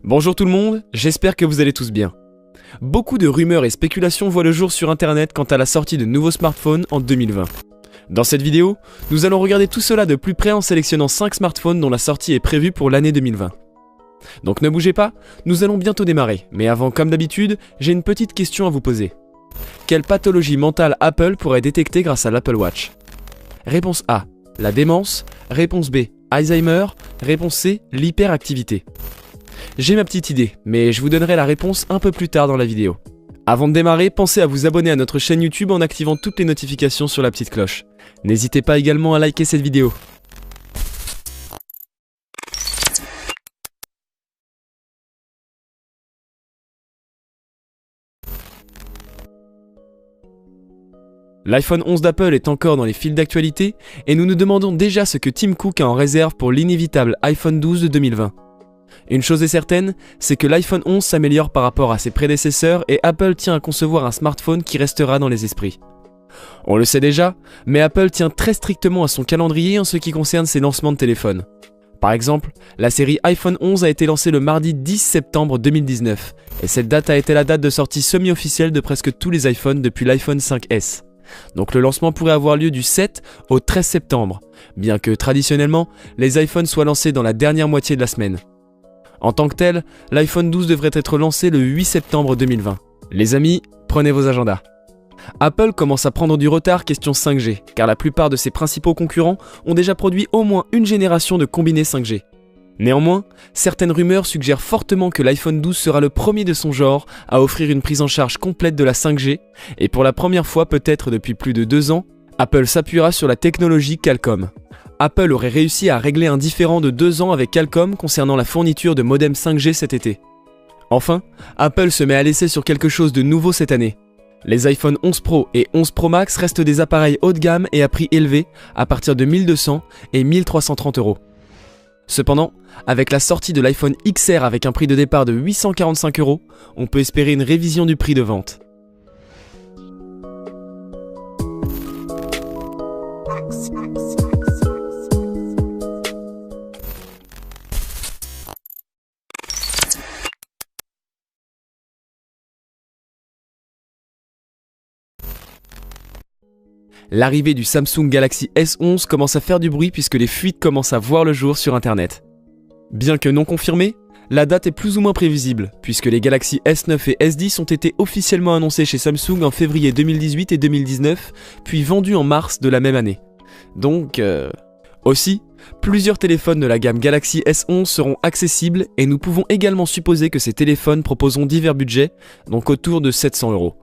Bonjour tout le monde, j'espère que vous allez tous bien. Beaucoup de rumeurs et spéculations voient le jour sur internet quant à la sortie de nouveaux smartphones en 2020. Dans cette vidéo, nous allons regarder tout cela de plus près en sélectionnant 5 smartphones dont la sortie est prévue pour l'année 2020. Donc ne bougez pas, nous allons bientôt démarrer, mais avant comme d'habitude, j'ai une petite question à vous poser. Quelle pathologie mentale Apple pourrait détecter grâce à l'Apple Watch? Réponse A, la démence. Réponse B, Alzheimer. Réponse C, l'hyperactivité. J'ai ma petite idée, mais je vous donnerai la réponse un peu plus tard dans la vidéo. Avant de démarrer, pensez à vous abonner à notre chaîne YouTube en activant toutes les notifications sur la petite cloche. N'hésitez pas également à liker cette vidéo. L'iPhone 11 d'Apple est encore dans les fils d'actualité et nous nous demandons déjà ce que Tim Cook a en réserve pour l'inévitable iPhone 12 de 2020. Une chose est certaine, c'est que l'iPhone 11 s'améliore par rapport à ses prédécesseurs et Apple tient à concevoir un smartphone qui restera dans les esprits. On le sait déjà, mais Apple tient très strictement à son calendrier en ce qui concerne ses lancements de téléphone. Par exemple, la série iPhone 11 a été lancée le mardi 10 septembre 2019 et cette date a été la date de sortie semi-officielle de presque tous les iPhones depuis l'iPhone 5S. Donc le lancement pourrait avoir lieu du 7 au 13 septembre, bien que traditionnellement, les iPhones soient lancés dans la dernière moitié de la semaine. En tant que tel, l'iPhone 12 devrait être lancé le 8 septembre 2020. Les amis, prenez vos agendas. Apple commence à prendre du retard question 5G, car la plupart de ses principaux concurrents ont déjà produit au moins une génération de combinés 5G. Néanmoins, certaines rumeurs suggèrent fortement que l'iPhone 12 sera le premier de son genre à offrir une prise en charge complète de la 5G, et pour la première fois peut-être depuis plus de 2 ans, Apple s'appuiera sur la technologie Qualcomm. Apple aurait réussi à régler un différend de 2 ans avec Qualcomm concernant la fourniture de modems 5G cet été. Enfin, Apple se met à l'essai sur quelque chose de nouveau cette année. Les iPhone 11 Pro et 11 Pro Max restent des appareils haut de gamme et à prix élevé, à partir de 1200 et 1330 euros. Cependant, avec la sortie de l'iPhone XR avec un prix de départ de 845 euros, on peut espérer une révision du prix de vente. L'arrivée du Samsung Galaxy S11 commence à faire du bruit puisque les fuites commencent à voir le jour sur internet. Bien que non confirmée, la date est plus ou moins prévisible puisque les Galaxy S9 et S10 ont été officiellement annoncés chez Samsung en février 2018 et 2019, puis vendus en mars de la même année. Donc, Aussi, plusieurs téléphones de la gamme Galaxy S11 seront accessibles et nous pouvons également supposer que ces téléphones proposeront divers budgets, donc autour de 700 euros.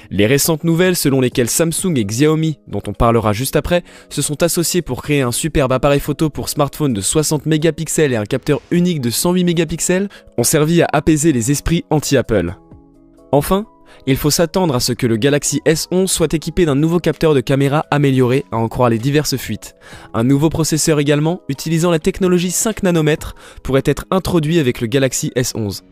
Les récentes nouvelles selon lesquelles Samsung et Xiaomi, dont on parlera juste après, se sont associés pour créer un superbe appareil photo pour smartphone de 60 mégapixels et un capteur unique de 108 mégapixels ont servi à apaiser les esprits anti-Apple. Enfin, il faut s'attendre à ce que le Galaxy S11 soit équipé d'un nouveau capteur de caméra amélioré, à en croire les diverses fuites. Un nouveau processeur également, utilisant la technologie 5 nanomètres, pourrait être introduit avec le Galaxy S11.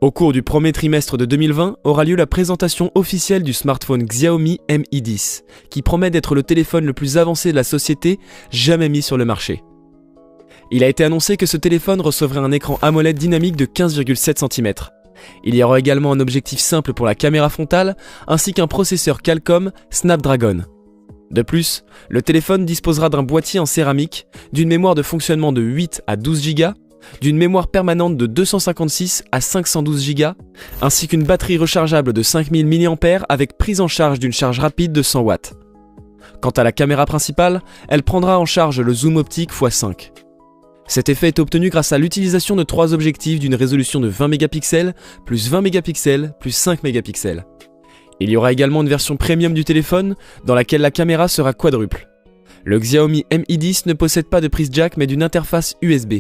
Au cours du premier trimestre de 2020 aura lieu la présentation officielle du smartphone Xiaomi Mi 10, qui promet d'être le téléphone le plus avancé de la société jamais mis sur le marché. Il a été annoncé que ce téléphone recevrait un écran AMOLED dynamique de 15,7 cm. Il y aura également un objectif simple pour la caméra frontale, ainsi qu'un processeur Qualcomm Snapdragon. De plus, le téléphone disposera d'un boîtier en céramique, d'une mémoire de fonctionnement de 8 à 12 Go, d'une mémoire permanente de 256 à 512 Go, ainsi qu'une batterie rechargeable de 5000 mAh avec prise en charge d'une charge rapide de 100 watts. Quant à la caméra principale, elle prendra en charge le zoom optique x5. Cet effet est obtenu grâce à l'utilisation de 3 objectifs d'une résolution de 20 mégapixels, plus 20 mégapixels, plus 5 mégapixels. Il y aura également une version premium du téléphone, dans laquelle la caméra sera quadruple. Le Xiaomi Mi 10 ne possède pas de prise jack mais d'une interface USB,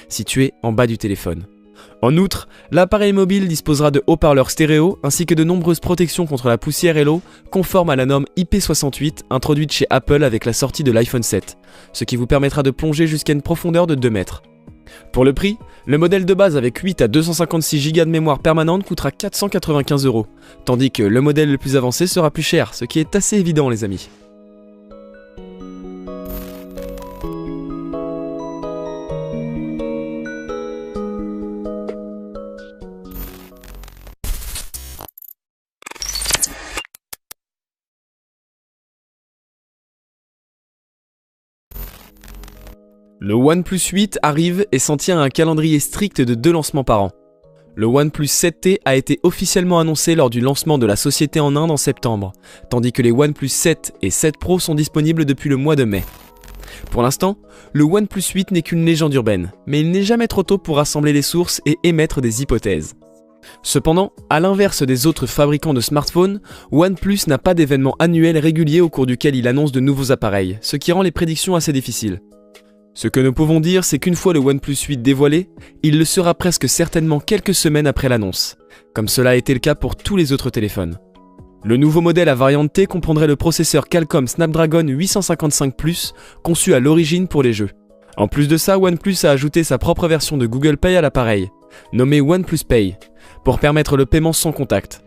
située en bas du téléphone. En outre, l'appareil mobile disposera de haut-parleurs stéréo ainsi que de nombreuses protections contre la poussière et l'eau conformes à la norme IP68 introduite chez Apple avec la sortie de l'iPhone 7, ce qui vous permettra de plonger jusqu'à une profondeur de 2 mètres. Pour le prix, le modèle de base avec 8 à 256 Go de mémoire permanente coûtera 495 €, tandis que le modèle le plus avancé sera plus cher, ce qui est assez évident les amis. Le OnePlus 8 arrive et s'en tient à un calendrier strict de 2 lancements par an. Le OnePlus 7T a été officiellement annoncé lors du lancement de la société en Inde en septembre, tandis que les OnePlus 7 et 7 Pro sont disponibles depuis le mois de mai. Pour l'instant, le OnePlus 8 n'est qu'une légende urbaine, mais il n'est jamais trop tôt pour rassembler les sources et émettre des hypothèses. Cependant, à l'inverse des autres fabricants de smartphones, OnePlus n'a pas d'événement annuel régulier au cours duquel il annonce de nouveaux appareils, ce qui rend les prédictions assez difficiles. Ce que nous pouvons dire, c'est qu'une fois le OnePlus 8 dévoilé, il le sera presque certainement quelques semaines après l'annonce, comme cela a été le cas pour tous les autres téléphones. Le nouveau modèle à variante T comprendrait le processeur Qualcomm Snapdragon 855+, conçu à l'origine pour les jeux. En plus de ça, OnePlus a ajouté sa propre version de Google Pay à l'appareil, nommée OnePlus Pay, pour permettre le paiement sans contact.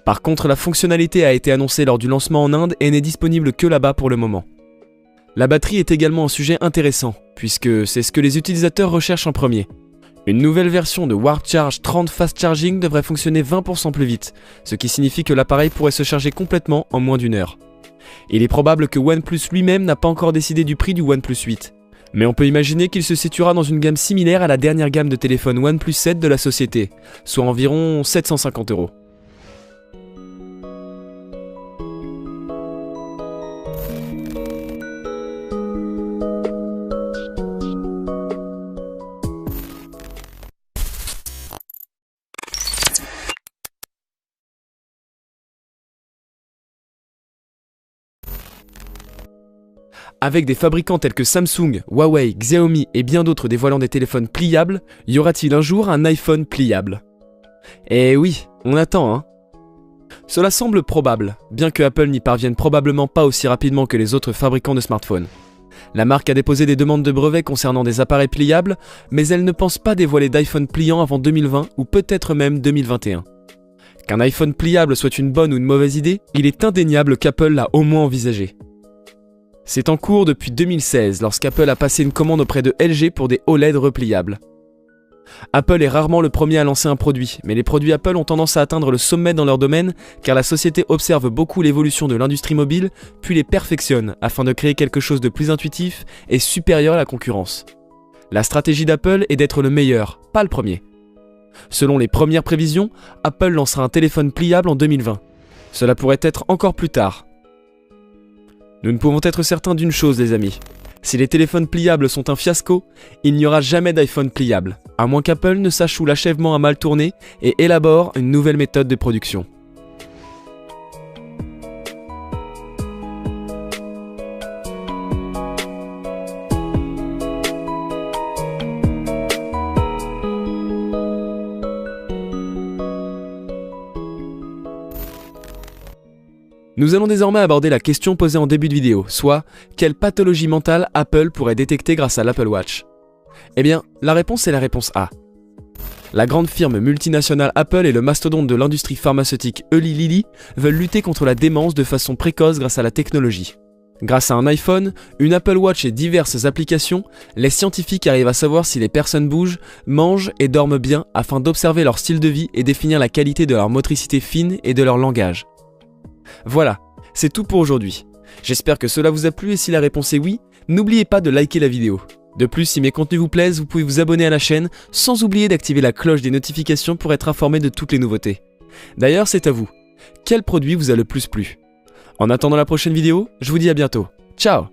Par contre, la fonctionnalité a été annoncée lors du lancement en Inde et n'est disponible que là-bas pour le moment. La batterie est également un sujet intéressant, puisque c'est ce que les utilisateurs recherchent en premier. Une nouvelle version de Warp Charge 30 Fast Charging devrait fonctionner 20% plus vite, ce qui signifie que l'appareil pourrait se charger complètement en moins d'1 heure. Il est probable que OnePlus lui-même n'a pas encore décidé du prix du OnePlus 8, mais on peut imaginer qu'il se situera dans une gamme similaire à la dernière gamme de téléphones OnePlus 7 de la société, soit environ 750 €. Avec des fabricants tels que Samsung, Huawei, Xiaomi et bien d'autres dévoilant des téléphones pliables, y aura-t-il un jour un iPhone pliable? Eh oui, on attend hein. Cela semble probable, bien que Apple n'y parvienne probablement pas aussi rapidement que les autres fabricants de smartphones. La marque a déposé des demandes de brevets concernant des appareils pliables, mais elle ne pense pas dévoiler d'iPhone pliant avant 2020 ou peut-être même 2021. Qu'un iPhone pliable soit une bonne ou une mauvaise idée, il est indéniable qu'Apple l'a au moins envisagé. C'est en cours depuis 2016 lorsqu'Apple a passé une commande auprès de LG pour des OLED repliables. Apple est rarement le premier à lancer un produit, mais les produits Apple ont tendance à atteindre le sommet dans leur domaine car la société observe beaucoup l'évolution de l'industrie mobile, puis les perfectionne afin de créer quelque chose de plus intuitif et supérieur à la concurrence. La stratégie d'Apple est d'être le meilleur, pas le premier. Selon les premières prévisions, Apple lancera un téléphone pliable en 2020. Cela pourrait être encore plus tard. Nous ne pouvons être certains d'une chose les amis. Si les téléphones pliables sont un fiasco, il n'y aura jamais d'iPhone pliable, à moins qu'Apple ne sache où l'achèvement a mal tourné et élabore une nouvelle méthode de production. Nous allons désormais aborder la question posée en début de vidéo, soit quelle pathologie mentale Apple pourrait détecter grâce à l'Apple Watch? Eh bien, la réponse est la réponse A. La grande firme multinationale Apple et le mastodonte de l'industrie pharmaceutique Eli Lilly veulent lutter contre la démence de façon précoce grâce à la technologie. Grâce à un iPhone, une Apple Watch et diverses applications, les scientifiques arrivent à savoir si les personnes bougent, mangent et dorment bien afin d'observer leur style de vie et définir la qualité de leur motricité fine et de leur langage. Voilà, c'est tout pour aujourd'hui. J'espère que cela vous a plu et si la réponse est oui, n'oubliez pas de liker la vidéo. De plus, si mes contenus vous plaisent, vous pouvez vous abonner à la chaîne sans oublier d'activer la cloche des notifications pour être informé de toutes les nouveautés. D'ailleurs, c'est à vous. Quel produit vous a le plus plu? En attendant la prochaine vidéo, je vous dis à bientôt. Ciao!